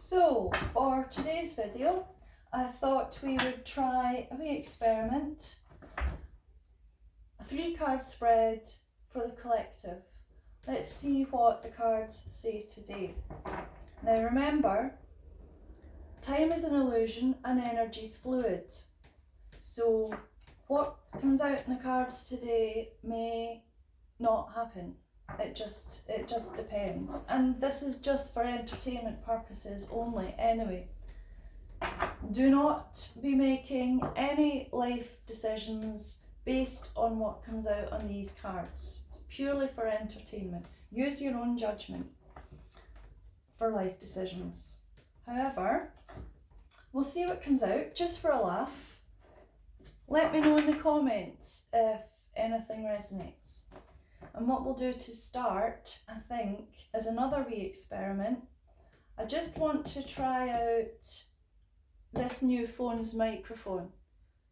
So, for today's video, I thought we would try a wee experiment. A 3-card spread for the collective. Let's see what the cards say today. Now remember, time is an illusion and energy is fluid. So what comes out in the cards today may not happen. It just depends. And this is just for entertainment purposes only anyway. Do not be making any life decisions based on what comes out on these cards. It's purely for entertainment. Use your own judgment for life decisions. However, we'll see what comes out just for a laugh. Let me know in the comments if anything resonates. And what we'll do to start, I think, is another wee experiment. I just want to try out this new phone's microphone.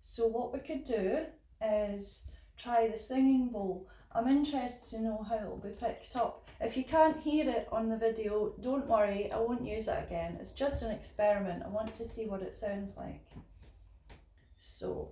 So what we could do is try the singing bowl. I'm interested to know how it'll be picked up. If you can't hear it on the video, don't worry, I won't use it again. It's just an experiment. I want to see what it sounds like. So.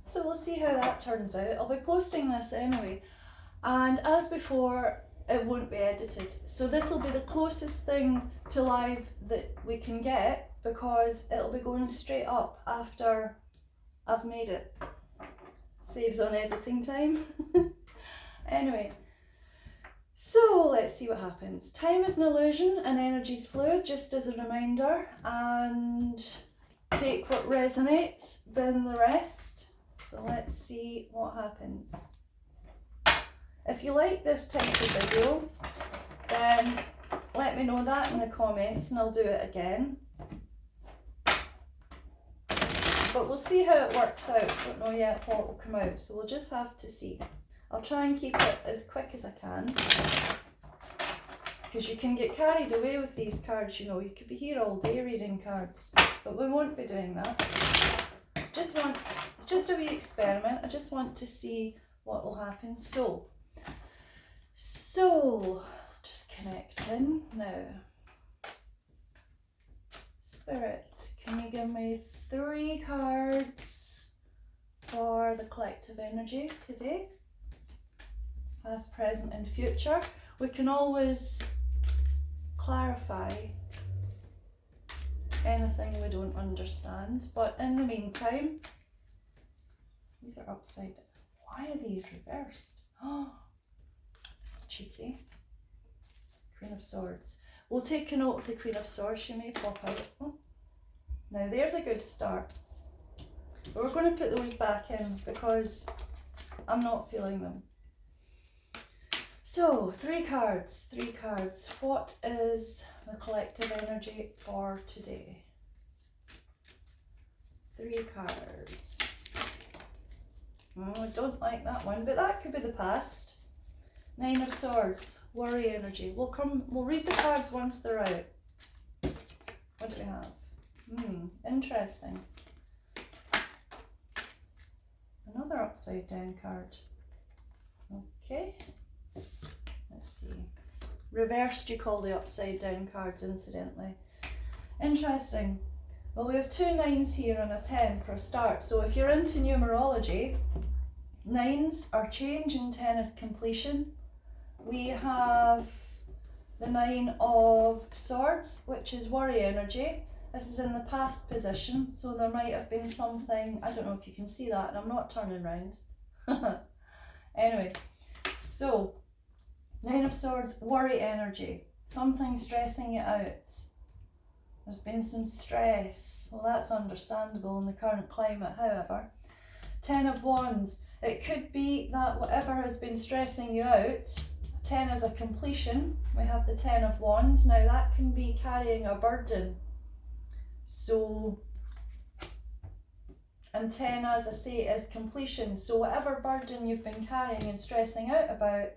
So we'll see how that turns out. I'll be posting this anyway, and as before, it won't be edited. So this will be the closest thing to live that we can get, because it'll be going straight up after I've made it. Saves on editing time. Anyway, so let's see what happens. Time is an illusion and energy is fluid, just as a reminder, and take what resonates, bin the rest. So let's see what happens. If you like this type of video, then let me know that in the comments and I'll do it again. But we'll see how it works out. Don't know yet what will come out, so we'll just have to see. I'll try and keep it as quick as I can, because you can get carried away with these cards, you know. You could be here all day reading cards, but we won't be doing that. It's just a wee experiment. I just want to see what will happen. So just connecting now. Spirit, can you give me 3 cards for the collective energy today? Past, present and future. We can always clarify anything we don't understand, but in the meantime, these are upside down. Why are these reversed? Oh, cheeky. Queen of Swords. We'll take a note of the Queen of Swords. She may pop out. Oh. Now there's a good start, but we're going to put those back in because I'm not feeling them. So 3 cards. What is the collective energy for today? 3 cards. Oh, I don't like that one, but that could be the past. 9 of Swords, worry energy. We'll read the cards once they're out. What do we have? Interesting. Another upside down card. Okay. Let's see. Reversed, you call the upside down cards, incidentally. Interesting. Well, we have 2 9s here and a 10 for a start. So if you're into numerology, 9s are change and 10 is completion. We have the 9 of Swords, which is worry energy. This is in the past position, so there might have been something, I don't know if you can see that, and I'm not turning round. Anyway, so 9 of Swords, worry energy, something stressing you out. There's been some stress. Well, that's understandable in the current climate, however. 10 of Wands, it could be that whatever has been stressing you out, 10 is a completion. We have the 10 of Wands. Now that can be carrying a burden. So, and 10, as I say, is completion. So whatever burden you've been carrying and stressing out about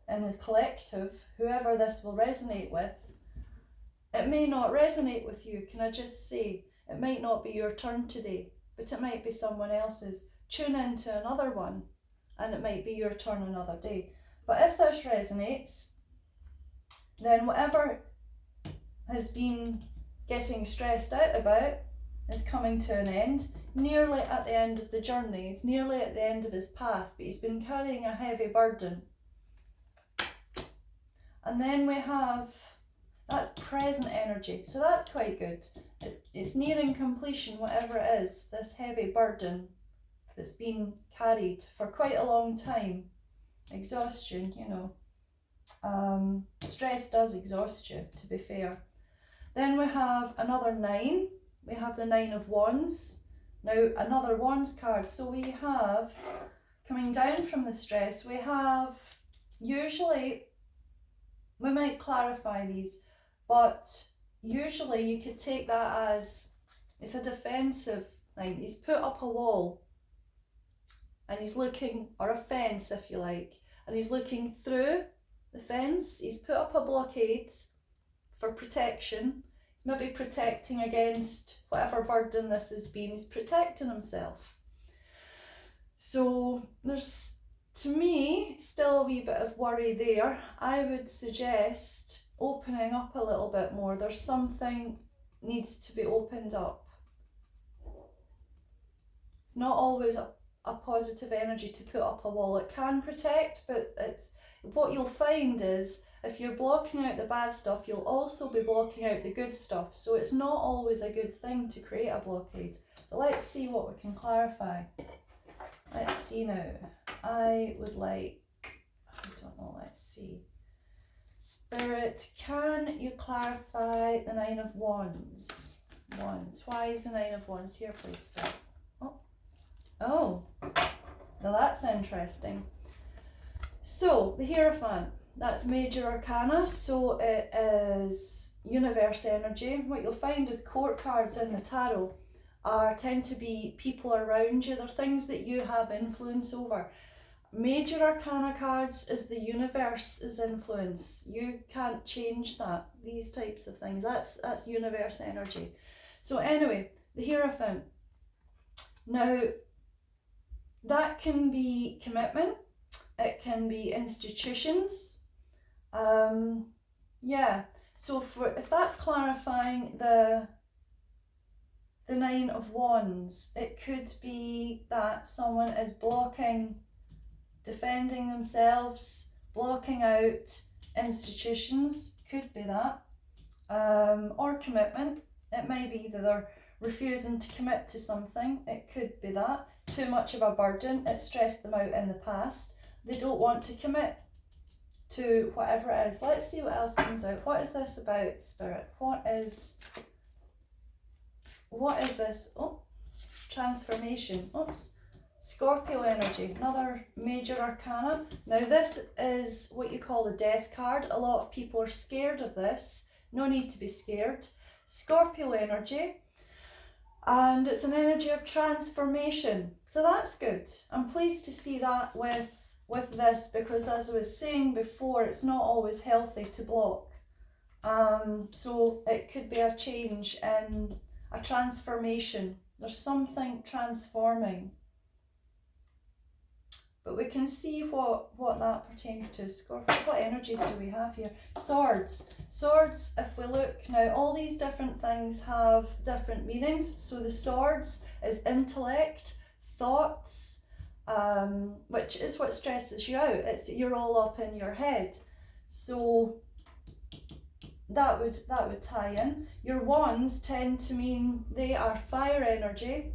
in the collective, whoever this will resonate with, it may not resonate with you, can I just say? It might not be your turn today, but it might be someone else's. Tune into another one, and it might be your turn another day. But if this resonates, then whatever has been getting stressed out about is coming to an end, nearly at the end of the journey. He's nearly at the end of his path, but he's been carrying a heavy burden. And then we have, that's present energy, so that's quite good. It's nearing completion, whatever it is, this heavy burden that's been carried for quite a long time. Exhaustion, you know. Stress does exhaust you, to be fair. Then we have another 9. We have the 9 of Wands. Now another Wands card. So we have, coming down from the stress, we have, usually, we might clarify these, but usually you could take that as, it's a defensive thing. He's put up a wall and he's looking, or a fence if you like, and he's looking through the fence. He's put up a blockade for protection. He's maybe protecting against whatever burden this has been. He's protecting himself. So there's, to me, still a wee bit of worry there. I would suggest opening up a little bit more. There's something needs to be opened up. It's not always a positive energy to put up a wall. It can protect, but it's, what you'll find is if you're blocking out the bad stuff, you'll also be blocking out the good stuff. So it's not always a good thing to create a blockade. But let's see what we can clarify. Let's see now. I would like, I don't know, let's see. Spirit, can you clarify the 9 of Wands? Why is the 9 of Wands here, please, Spirit? Oh, now that's interesting. So, the Hierophant, that's major arcana, so it is universe energy. What you'll find is court cards in the tarot tend to be people around you. They're things that you have influence over. Major arcana cards is the universe's influence. You can't change that. These types of things, that's universe energy. So anyway, the Hierophant. Now, that can be commitment, it can be institutions. Yeah, so if that's clarifying the 9 of Wands, it could be that someone is blocking, defending themselves, blocking out institutions, could be that, or commitment. It may be that they're refusing to commit to something, it could be that. Too much of a burden, it stressed them out in the past. They don't want to commit to whatever it is. Let's see what else comes out. What is this about, Spirit? What is this? Oh, transformation. Oops. Scorpio energy, another major arcana. Now this is what you call the death card. A lot of people are scared of this. No need to be scared. Scorpio energy. And it's an energy of transformation. So that's good. I'm pleased to see that with this, because as I was saying before, it's not always healthy to block. So it could be a change in a transformation. There's something transforming. But we can see what that pertains to. Scorpio, what energies do we have here? Swords. Swords, if we look now, all these different things have different meanings. So the swords is intellect, thoughts, which is what stresses you out. It's you're all up in your head. So that would tie in. Your wands tend to mean they are fire energy.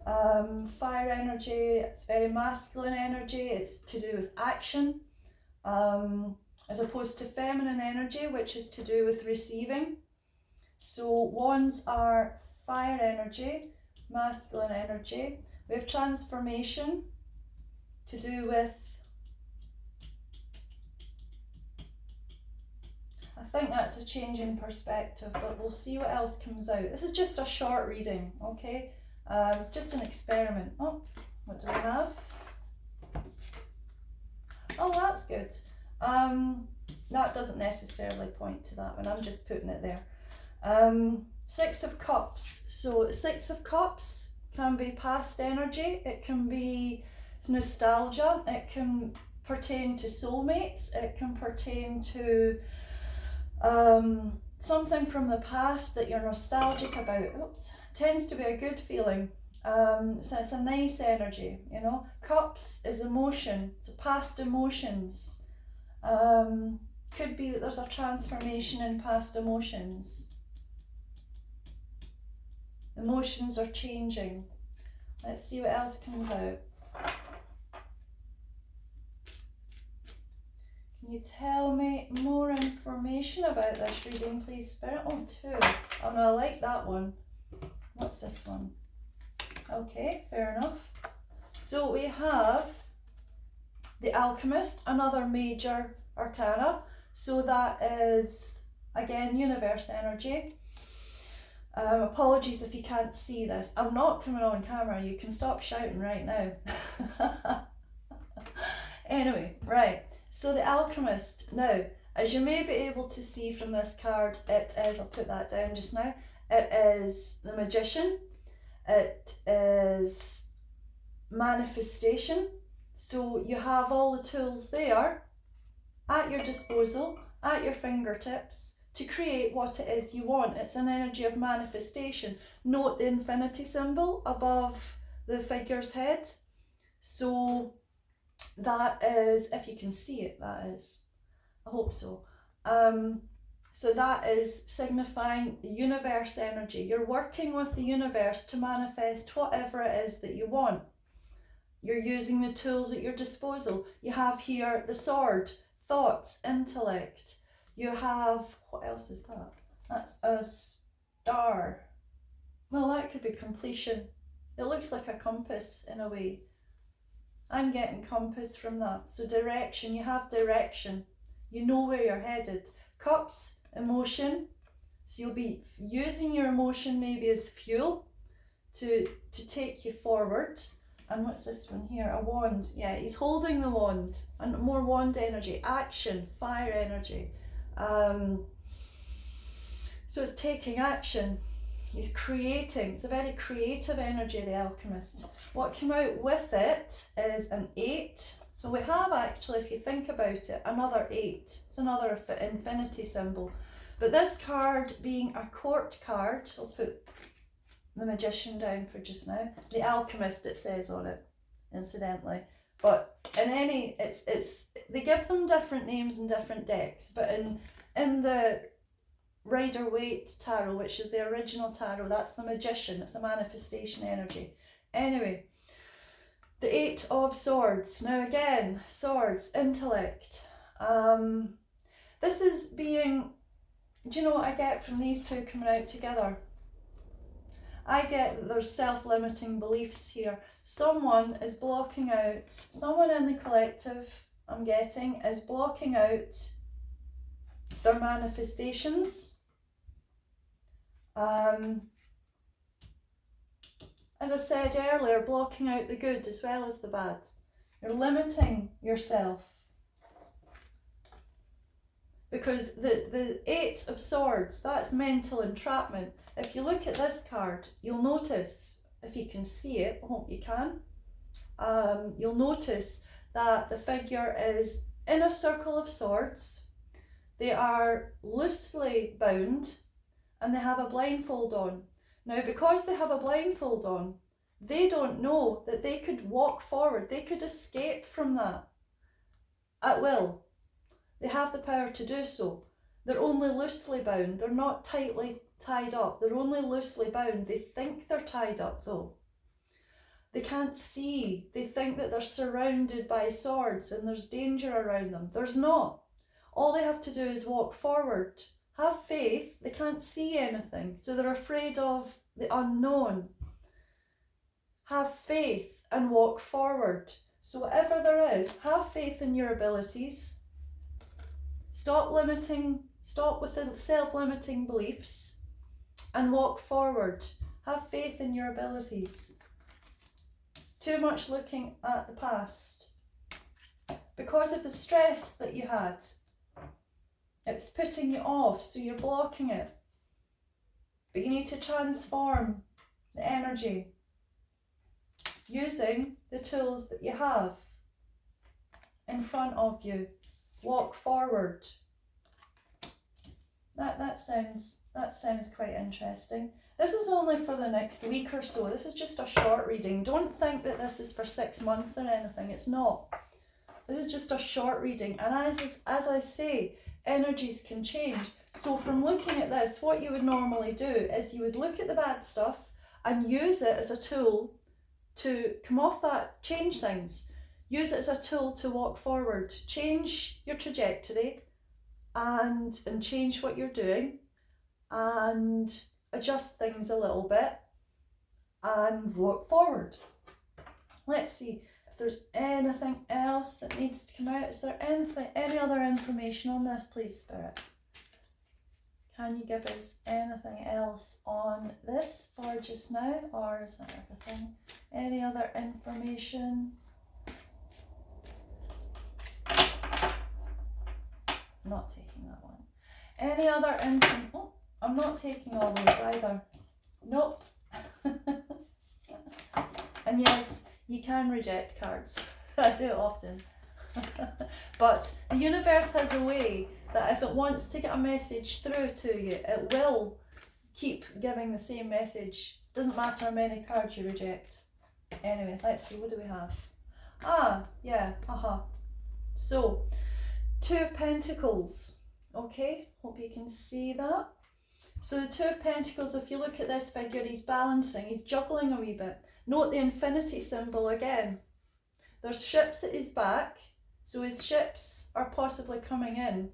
Fire energy, it's very masculine energy. It's to do with action, as opposed to feminine energy, which is to do with receiving. So wands are fire energy, masculine energy. We have transformation, to do with, I think that's a change in perspective, but we'll see what else comes out. This is just a short reading, okay? It's just an experiment. Oh, what do we have? Oh, that's good. That doesn't necessarily point to that one. I'm just putting it there. Six of Cups. So Six of Cups can be past energy. It can be nostalgia. It can pertain to soulmates. It can pertain to something from the past that you're nostalgic about. Oops. Tends to be a good feeling. So it's a nice energy, you know. Cups is emotion. So past emotions. Could be that there's a transformation in past emotions. Emotions are changing. Let's see what else comes out. Can you tell me more information about this reading, please, Spirit? Oh, two. Oh no, I like that one. What's this one? Okay, fair enough. So we have the Alchemist, another major arcana. So that is, again, universe energy. Apologies if you can't see this. I'm not coming on camera. You can stop shouting right now. Anyway, right. So the Alchemist. Now, as you may be able to see from this card, it is, I'll put that down just now, it is the Magician. It is manifestation. So you have all the tools there at your disposal, at your fingertips, to create what it is you want. It's an energy of manifestation. Note the infinity symbol above the figure's head. So that is, if you can see it, that is, I hope so. So that is signifying the universe energy. You're working with the universe to manifest whatever it is that you want. You're using the tools at your disposal. You have here the sword, thoughts, intellect. You have, what else is that? That's a star. Well, that could be completion. It looks like a compass in a way. I'm getting compass from that. So direction, you have direction. You know where you're headed. Cups, emotion. So you'll be using your emotion maybe as fuel to take you forward. And what's this one here? A wand. Yeah, he's holding the wand. And more wand energy. Action, fire energy. So it's taking action. He's creating. It's a very creative energy, the Alchemist. What came out with it is an 8. So we have actually, if you think about it, another 8. It's another infinity symbol. But this card being a court card, I'll put the Magician down for just now. The Alchemist, it says on it, incidentally. But in any, it's they give them different names in different decks. But in the Rider-Waite tarot, which is the original tarot, that's the Magician. It's a manifestation energy. Anyway, the 8 of Swords. Now again, swords, intellect. This is being, do you know what I get from these two coming out together? I get that there's self-limiting beliefs here. Someone is blocking out, someone in the collective, I'm getting, is blocking out their manifestations. As I said earlier, blocking out the good as well as the bad. You're limiting yourself. Because the 8 of Swords, that's mental entrapment. If you look at this card, you'll notice, if you can see it, I hope you can, you'll notice that the figure is in a circle of swords. They are loosely bound and they have a blindfold on. Now, because they have a blindfold on, they don't know that they could walk forward. They could escape from that at will. They have the power to do so. They're only loosely bound. They're not tightly tied up. They're only loosely bound. They think they're tied up though. They can't see. They think that they're surrounded by swords and there's danger around them. There's not. All they have to do is walk forward. Have faith. They can't see anything, so they're afraid of the unknown. Have faith and walk forward. So whatever there is, have faith in your abilities. Stop with the self-limiting beliefs and walk forward. Have faith in your abilities. Too much looking at the past. Because of the stress that you had, it's putting you off, so you're blocking it. But you need to transform the energy using the tools that you have in front of you. Walk forward. That sounds quite interesting. This is only for the next week or so. This is just a short reading. Don't think that this is for 6 months or anything. It's not. This is just a short reading. And as I say, energies can change. So from looking at this, what you would normally do is you would look at the bad stuff and use it as a tool to come off that, change things. Use it as a tool to walk forward. Change your trajectory and change what you're doing and adjust things a little bit and walk forward. Let's see if there's anything else that needs to come out. Is there any other information on this, please, Spirit? Can you give us anything else on this for just now, or is that everything? Any other information? I'm not taking that one. Any other information? Oh, I'm not taking all those either. Nope. And yes, you can reject cards. I do it often. But the universe has a way that if it wants to get a message through to you, it will keep giving the same message. Doesn't matter how many cards you reject. Anyway, let's see, what do we have? Ah, yeah, So, 2 of Pentacles. Okay, hope you can see that. So the 2 of Pentacles, if you look at this figure, he's balancing, he's juggling a wee bit. Note the infinity symbol again. There's ships at his back, so his ships are possibly coming in.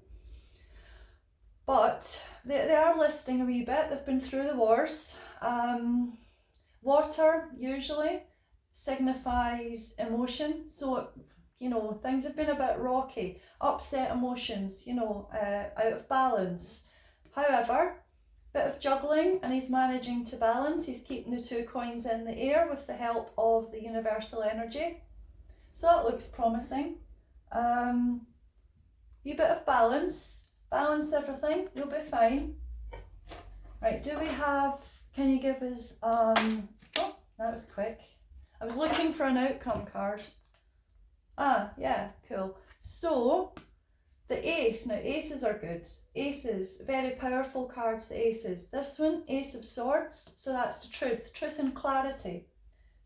But they are listing a wee bit, they've been through the wars. Water usually signifies emotion, so you know, things have been a bit rocky, upset emotions, you know, out of balance. However, bit of juggling and he's managing to balance. He's keeping the 2 coins in the air with the help of the universal energy. So that looks promising. Wee bit of balance. Balance everything, you'll be fine. Right, do we have, can you give us, oh, that was quick. I was looking for an outcome card. Ah, yeah, cool. So, the ace, now aces are good. Aces, very powerful cards, the aces. This one, Ace of Swords, so that's the truth and clarity.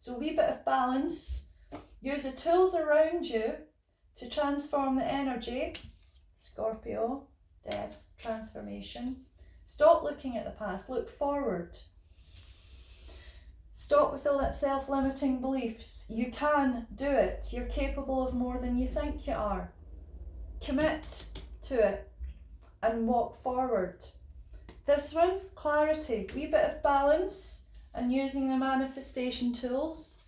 So a wee bit of balance. Use the tools around you to transform the energy. Scorpio, death, transformation. Stop looking at the past, look forward. Stop with the self-limiting beliefs. You can do it. You're capable of more than you think you are. Commit to it and walk forward. This one, clarity, wee bit of balance and using the manifestation tools.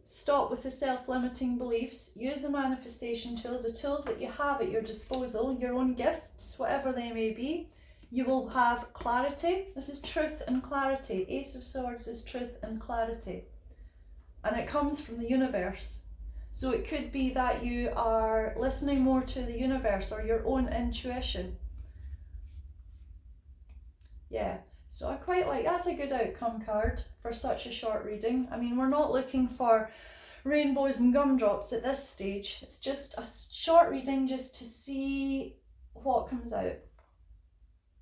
Stop with the self-limiting beliefs. Use the manifestation tools, the tools that you have at your disposal, your own gifts, whatever they may be. You will have clarity. This is truth and clarity. Ace of Swords is truth and clarity. And it comes from the universe. So it could be that you are listening more to the universe or your own intuition. Yeah, so I quite like, that's a good outcome card for such a short reading. I mean, we're not looking for rainbows and gumdrops at this stage. It's just a short reading just to see what comes out.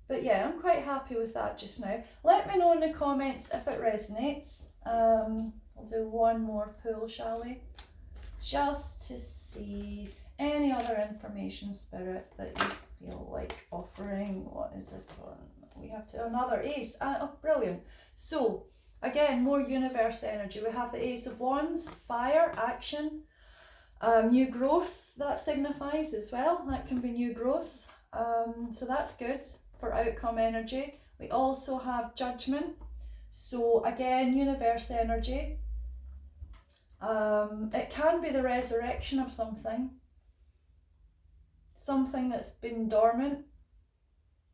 But yeah, I'm quite happy with that just now. Let me know in the comments if it resonates. We'll do one more pull, shall we? Just to see any other information, Spirit, that feel like offering. What is this one? We have to, another ace. Oh, brilliant. So, again, more universe energy. We have the Ace of Wands, fire, action, new growth, that signifies as well. That can be new growth. So that's good for outcome energy. We also have judgment. So again, universe energy. It can be the resurrection of something that's been dormant,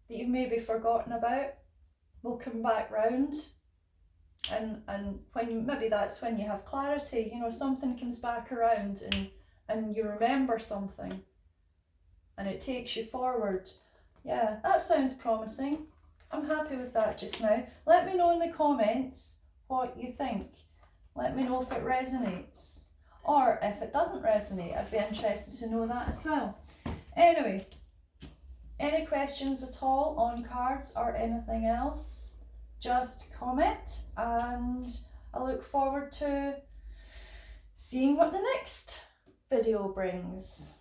that you've maybe forgotten about, will come back round. And when maybe that's when you have clarity, you know, something comes back around and you remember something and it takes you forward. Yeah, that sounds promising. I'm happy with that just now. Let me know in the comments what you think. Let me know if it resonates. Or if it doesn't resonate, I'd be interested to know that as well. Anyway, any questions at all on cards or anything else, just comment, and I look forward to seeing what the next video brings.